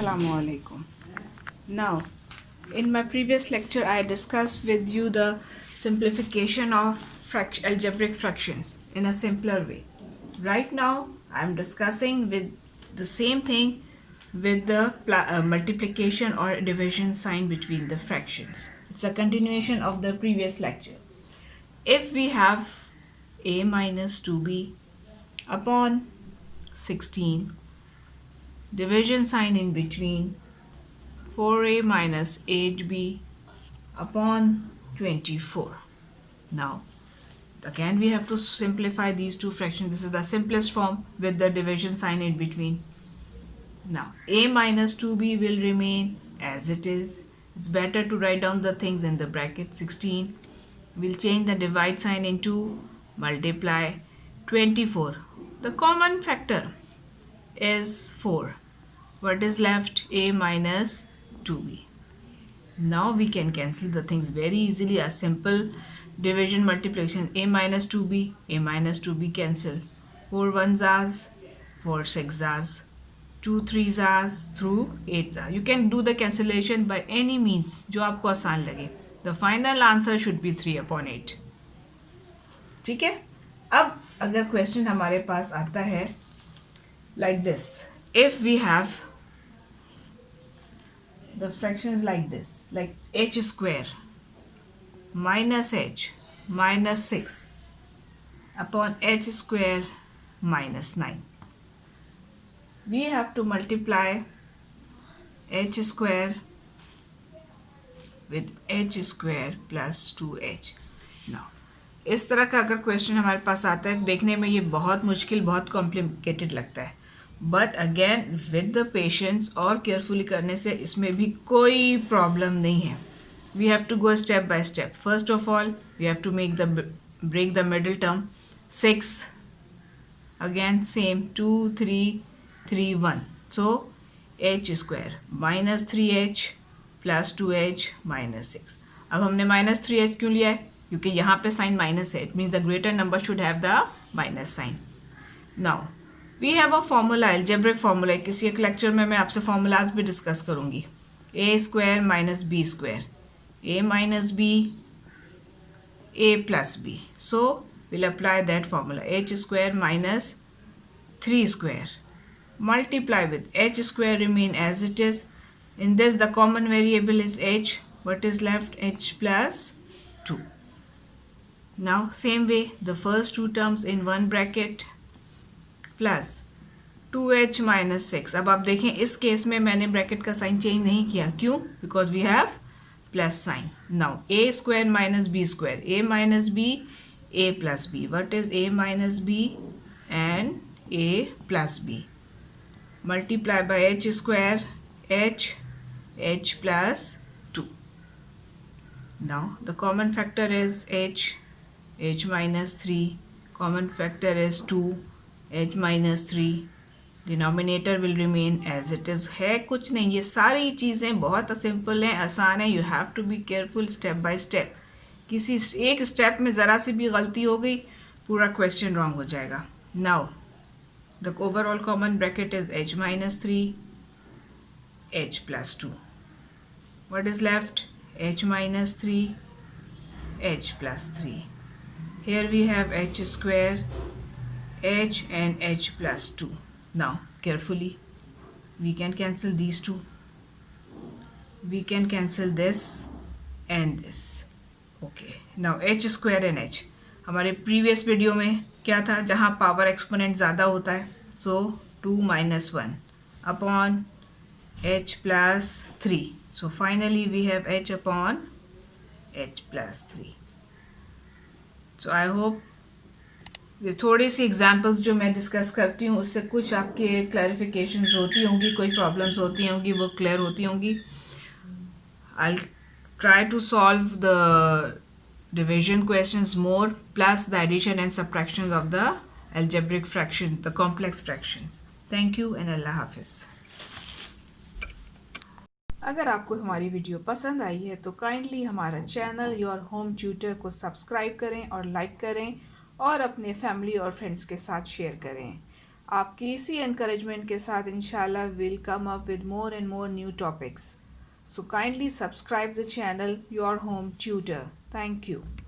Assalamu alaikum. Now, in my previous lecture, I discussed with you the simplification of algebraic fractions in a simpler way. Right now, I am discussing with the same thing with the multiplication or division sign between the fractions. It's a continuation of the previous lecture. If we have a minus 2b upon 16, division sign in between 4a minus 8b upon 24. Now, again we have to simplify these two fractions. This is the simplest form with the division sign in between. Now, a minus 2b will remain as it is. It's better to write down the things in the bracket. 16. We'll change the divide sign into multiply 24. The common factor is 4. What is left? A minus 2b. Now we can cancel the things very easily. A simple division multiplication. A minus 2b cancel. 4 1s are 4 6s are 2 3s are through 8s are. You can do the cancellation by any means जो आपको आसान लगे. The final answer should be 3/8. ठीक है. अब अगर question हमारे पास आता है like this, if we have the fractions like this, like h square minus h minus 6 upon h square minus 9. We have to multiply h square with h square plus 2h. Now, इस तरह का अगर question हमारे पास आता है, देखने में ये बहुत मुश्किल, बहुत कॉम्प्लिकेटेड लगता है, but again with the patience और केयरफुली करने से इसमें भी कोई प्रॉब्लम नहीं है. We have to go step by step. First of all we have to break the middle term. 6 again same 2 3 3 1, so h square minus 3h plus 2h minus 6. अब हमने minus 3h क्यों लिया है? क्योंकि यहाँ पे साइन माइनस है. It means the greater number should have the minus sign. Now we have a formula, algebraic formula. किसी एक लेक्चर में मैं आपसे फॉर्मूलाज भी डिस्कस करूँगी. A square minus B square, A minus B, A plus B. So will apply that formula. H square minus 3 square multiply with h square remain as it is. In this the common variable is h. What is left? H plus 2. Now same way the first two terms in one bracket plus 2h minus 6. अब आप देखें इस case में मैंने bracket का sign change नहीं किया. क्यों? Because we have plus sign. Now a square minus b square, a minus b, a plus b. What is a minus b and a plus b? Multiply by h square, h plus 2. Now the common factor is h minus 3. Common factor is 2, h minus 3. Denominator will remain as it is. है कुछ नहीं, ये सारी चीज़ें बहुत simple हैं, आसान है. You have to be careful step by step. किसी एक स्टेप में ज़रा सी भी गलती हो गई पूरा क्वेश्चन रॉन्ग हो जाएगा. Now the overall common bracket is h minus 3, h plus 2. What is left? H minus 3, h plus 3. Here we have h square, h and h plus 2. Now carefully we can cancel these two. We can cancel this and this. Okay. Now h square and h. हमारे previous video में क्या था? जहाँ power exponent ज़्यादा होता है. सो 2 minus 1 upon h plus 3. So finally we have h upon h plus 3. So I hope ये थोड़ी सी एग्जांपल्स जो मैं डिस्कस करती हूँ उससे कुछ आपके क्लैरिफिकेशंस होती होंगी, कोई प्रॉब्लम्स होती होंगी, वो क्लियर होती होंगी. I'll try to solve the division questions more, plus the addition and subtractions of the algebraic fractions, the complex fractions. Thank you and Allah Hafiz. अगर आपको हमारी वीडियो पसंद आई है तो काइंडली हमारा चैनल योर होम ट्यूटर को subscribe करें और लाइक करें और अपने फैमिली और फ्रेंड्स के साथ शेयर करें. आपकी इसी encouragement के साथ inshallah we'll come up with more and more new topics. So kindly subscribe the channel Your Home Tutor. Thank you.